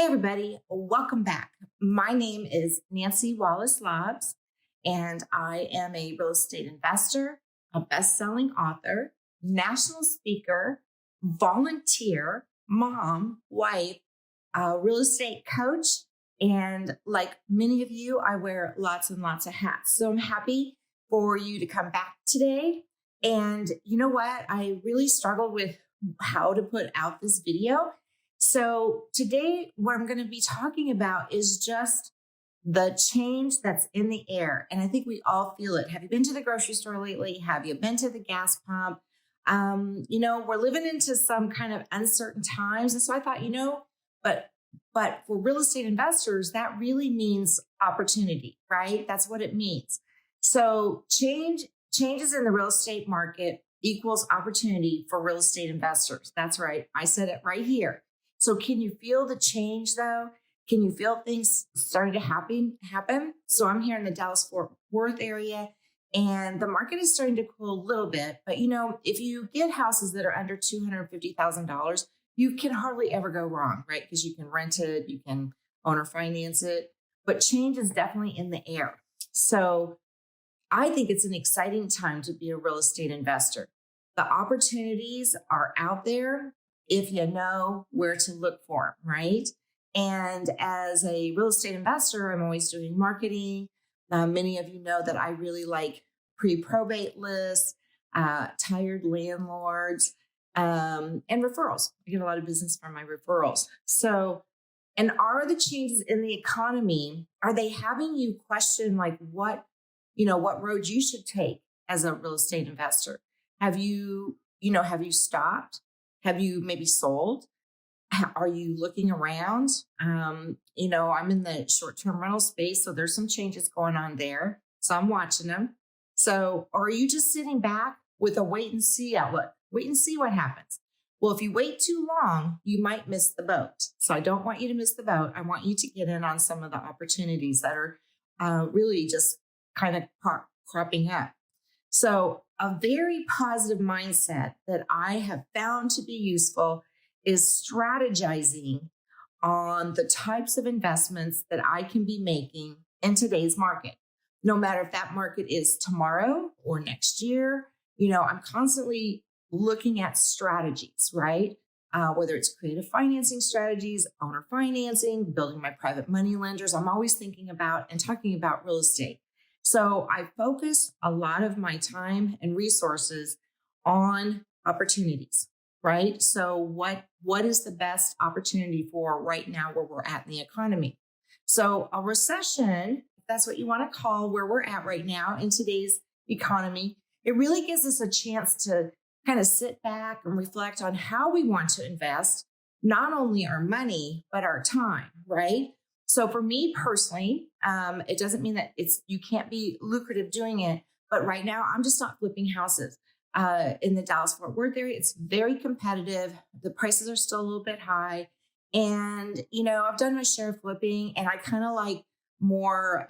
Hey, everybody, welcome back. My name is Nancy Wallace-Laabs, and I am a real estate investor, a best-selling author, national speaker, volunteer, mom, wife, a real estate coach, and like many of you, I wear lots and lots of hats. So I'm happy for you to come back today. And you know what? I really struggled with how to put out this video. So today, what I'm going to be talking about is just the change that's in the air. And I think we all feel it. Have you been to the grocery store lately? Have you been to the gas pump? We're living into some kind of uncertain times. And so I thought, but for real estate investors, that really means opportunity, right? That's what it means. So changes in the real estate market equals opportunity for real estate investors. That's right. I said it right here. So can you feel the change though? Can you feel things starting to happen? So I'm here in the Dallas-Fort Worth area and the market is starting to cool a little bit. But if you get houses that are under $250,000, you can hardly ever go wrong, right? Because you can rent it, you can owner finance it, but change is definitely in the air. So I think it's an exciting time to be a real estate investor. The opportunities are out there if you know where to look for them, right? And as a real estate investor, I'm always doing marketing. Many of you know that I really like pre-probate lists, tired landlords, and referrals. I get a lot of business from my referrals. So, and are the changes in the economy, are they having you question like what road you should take as a real estate investor? Have you stopped? Have you maybe sold? Are you looking around? I'm in the short-term rental space, so there's some changes going on there. So I'm watching them. So are you just sitting back with a wait and see outlook? Wait and see what happens. Well, if you wait too long, you might miss the boat. So I don't want you to miss the boat. I want you to get in on some of the opportunities that are really just kind of cropping up. So a very positive mindset that I have found to be useful is strategizing on the types of investments that I can be making in today's market. No matter if that market is tomorrow or next year, I'm constantly looking at strategies, right? Whether it's creative financing strategies, owner financing, building my private money lenders, I'm always thinking about and talking about real estate. So I focus a lot of my time and resources on opportunities, right? So what is the best opportunity for right now where we're at in the economy? So a recession, if that's what you want to call where we're at right now in today's economy, it really gives us a chance to kind of sit back and reflect on how we want to invest, not only our money, but our time, right? So for me personally, it doesn't mean that you can't be lucrative doing it, but right now I'm just not flipping houses. In the Dallas-Fort Worth area, it's very competitive. The prices are still a little bit high. And, I've done my share of flipping and I kind of like more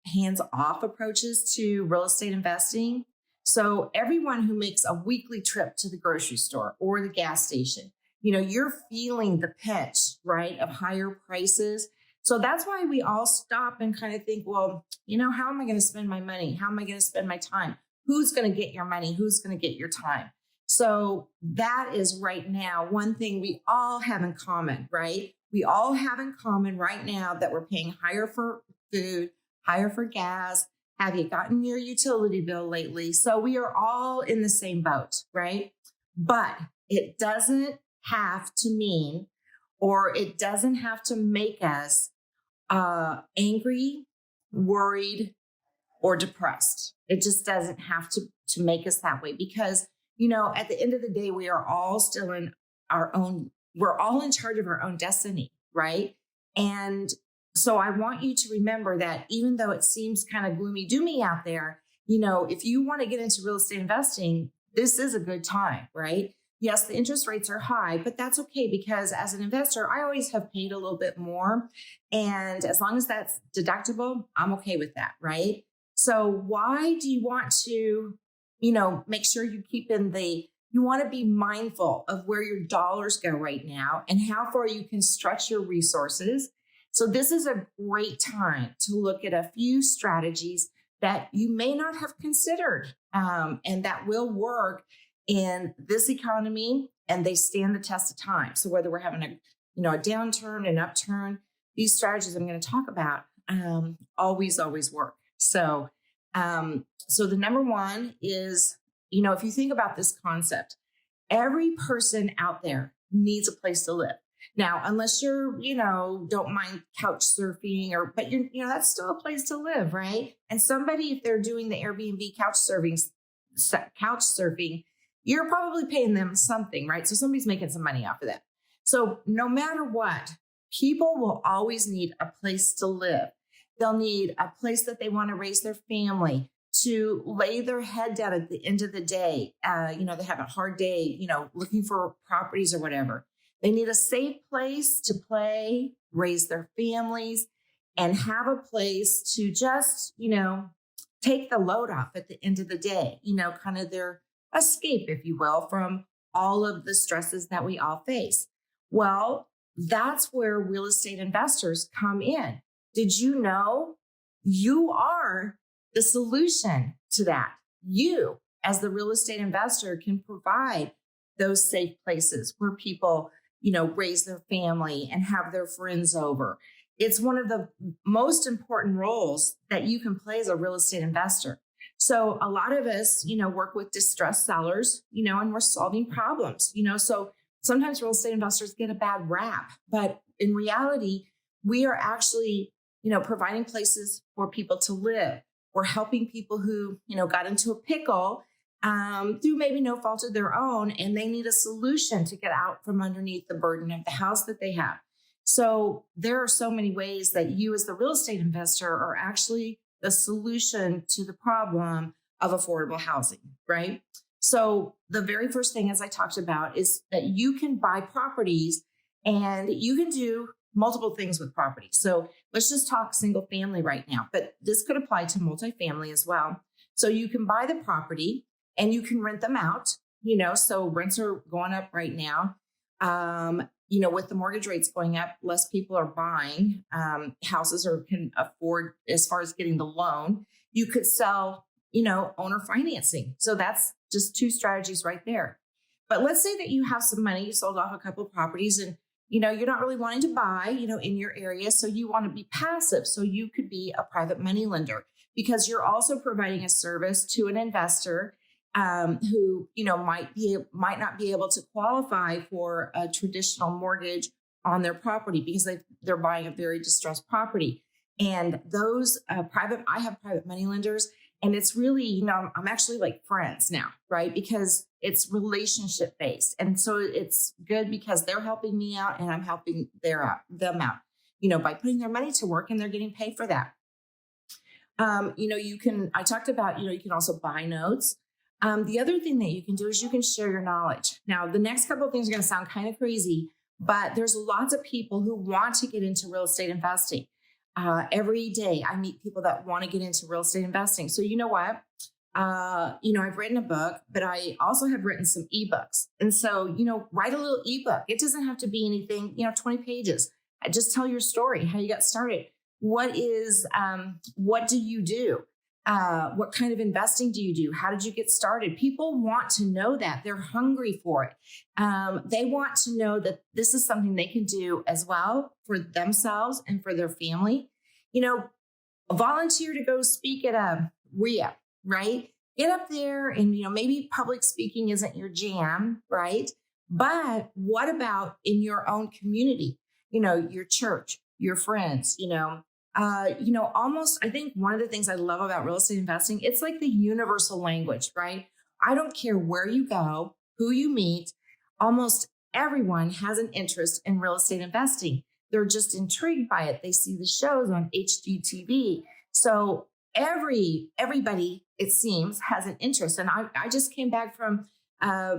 hands-off approaches to real estate investing. So everyone who makes a weekly trip to the grocery store or the gas station, you're feeling the pinch, right, of higher prices. So that's why we all stop and kind of think, well, how am I going to spend my money? How am I going to spend my time? Who's going to get your money? Who's going to get your time? So that is right now one thing we all have in common, right? We all have in common right now that we're paying higher for food, higher for gas. Have you gotten your utility bill lately? So we are all in the same boat, right? But it doesn't have to mean, or it doesn't have to make us angry, worried, or depressed. It just doesn't have to make us that way because, at the end of the day, we are all still we're all in charge of our own destiny, right? And so I want you to remember that even though it seems kind of gloomy doomy out there, if you want to get into real estate investing, this is a good time, right? Yes, the interest rates are high, but that's okay because as an investor, I always have paid a little bit more. And as long as that's deductible, I'm okay with that, right? So why do you want to, make sure you keep in the You want to be mindful of where your dollars go right now and how far you can stretch your resources. So this is a great time to look at a few strategies that you may not have considered, and that will work in this economy, and they stand the test of time. So whether we're having a downturn, an upturn, these strategies I'm going to talk about always work. So the number one is, if you think about this concept, every person out there needs a place to live. Now, unless you're, don't mind couch surfing but that's still a place to live, right? And somebody, if they're doing the Airbnb couch surfing, you're probably paying them something, right? So somebody's making some money off of that. So no matter what, people will always need a place to live. They'll need a place that they want to raise their family, to lay their head down at the end of the day. They have a hard day, looking for properties or whatever. They need a safe place to play, raise their families, and have a place to just, take the load off at the end of the day, kind of their escape, if you will, from all of the stresses that we all face. Well, that's where real estate investors come in. Did you know you are the solution to that? You, as the real estate investor, can provide those safe places where people, raise their family and have their friends over. It's one of the most important roles that you can play as a real estate investor. So a lot of us, work with distressed sellers, and we're solving problems, so sometimes real estate investors get a bad rap, but in reality, we are actually, providing places for people to live. We're helping people who, got into a pickle through maybe no fault of their own, and they need a solution to get out from underneath the burden of the house that they have. So there are so many ways that you as the real estate investor are actually the solution to the problem of affordable housing, right? So the very first thing, as I talked about, is that you can buy properties and you can do multiple things with properties. So let's just talk single family right now, but this could apply to multifamily as well. So you can buy the property and you can rent them out, so rents are going up right now. With the mortgage rates going up, less people are buying houses or can afford as far as getting the loan. You could sell, owner financing. So that's just two strategies right there. But let's say that you have some money, you sold off a couple of properties and, you're not really wanting to buy, in your area. So you want to be passive. So you could be a private money lender because you're also providing a service to an investor who, might not be able to qualify for a traditional mortgage on their property because they're buying a very distressed property. And those I have private money lenders, and it's really, I'm actually like friends now, right? Because it's relationship based. And so it's good because they're helping me out and I'm helping them out, by putting their money to work, and they're getting paid for that. I talked about, you can also buy notes. The other thing that you can do is you can share your knowledge. Now, the next couple of things are going to sound kind of crazy, but there's lots of people who want to get into real estate investing. Every day I meet people that want to get into real estate investing. So you know what? I've written a book, but I also have written some ebooks. And so, write a little ebook. It doesn't have to be anything, 20 pages. Just tell your story, how you got started. What do you do? What kind of investing do you do? How did you get started? People want to know that. They're hungry for it. They want to know that this is something they can do as well for themselves and for their family. Volunteer to go speak at a RIA, right? Get up there and, maybe public speaking isn't your jam, right? But what about in your own community? Your church, your friends, almost, I think one of the things I love about real estate investing, it's like the universal language, right? I don't care where you go, who you meet, almost everyone has an interest in real estate investing. They're just intrigued by it. They see the shows on HGTV. So everybody, it seems, has an interest. And I just came back from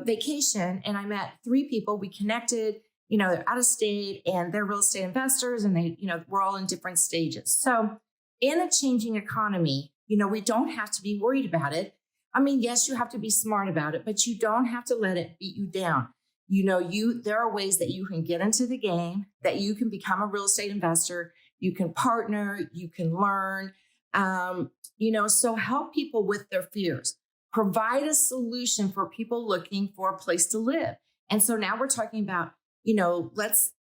vacation and I met 3 people. We connected. They're out of state and they're real estate investors, and we're all in different stages. So in a changing economy, we don't have to be worried about it. I mean, yes, you have to be smart about it, but you don't have to let it beat you down. There are ways that you can get into the game, that you can become a real estate investor. You can partner, you can learn, so help people with their fears. Provide a solution for people looking for a place to live. And so now we're talking about,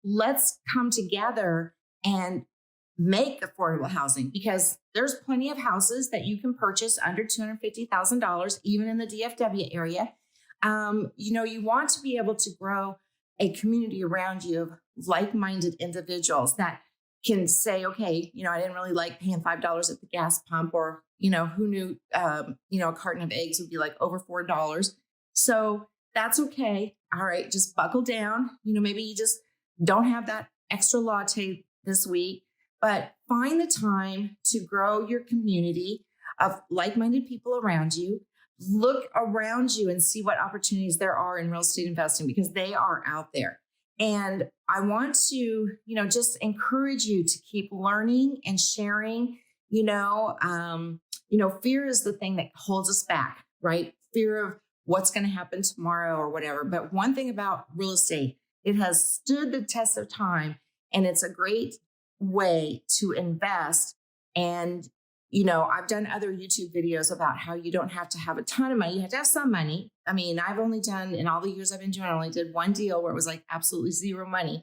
let's come together and make affordable housing, because there's plenty of houses that you can purchase under $250,000, even in the DFW area. You want to be able to grow a community around you of like-minded individuals that can say, okay, I didn't really like paying $5 at the gas pump, or, who knew, a carton of eggs would be like over $4. So that's okay. All right. Just buckle down. Maybe you just don't have that extra latte this week, but find the time to grow your community of like-minded people around you. Look around you and see what opportunities there are in real estate investing, because they are out there. And I want to, just encourage you to keep learning and sharing. Fear is the thing that holds us back, right? Fear of what's going to happen tomorrow or whatever. But one thing about real estate, it has stood the test of time, and it's a great way to invest. And, I've done other YouTube videos about how you don't have to have a ton of money. You have to have some money. I mean, I've only done, in all the years I've been doing, I only did one deal where it was like absolutely zero money.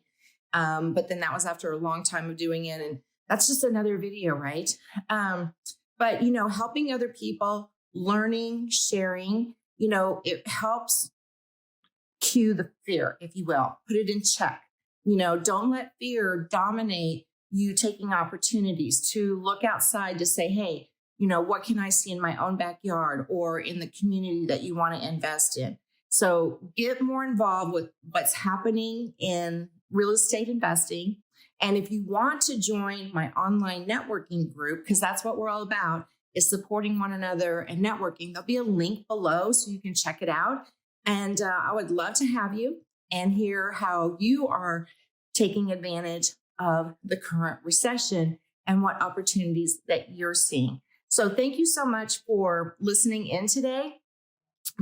But then that was after a long time of doing it. And that's just another video, right? But, helping other people, learning, sharing, it helps cue the fear, if you will, put it in check. Don't let fear dominate you taking opportunities to look outside to say, hey, what can I see in my own backyard or in the community that you want to invest in? So get more involved with what's happening in real estate investing. And if you want to join my online networking group, because that's what we're all about, is supporting one another and networking, there'll be a link below so you can check it out. And I would love to have you and hear how you are taking advantage of the current recession and what opportunities that you're seeing. So thank you so much for listening in today.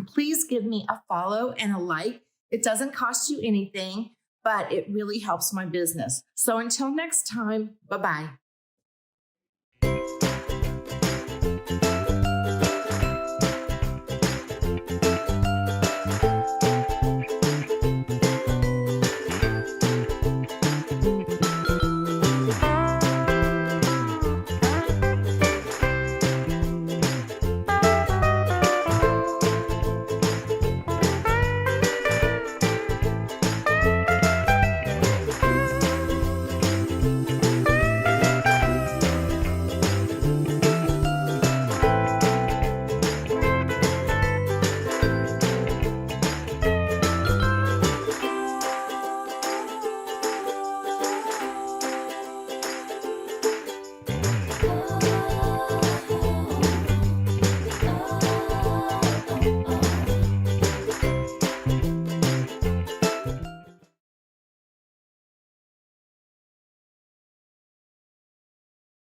Please give me a follow and a like. It doesn't cost you anything, but it really helps my business. So until next time, bye-bye.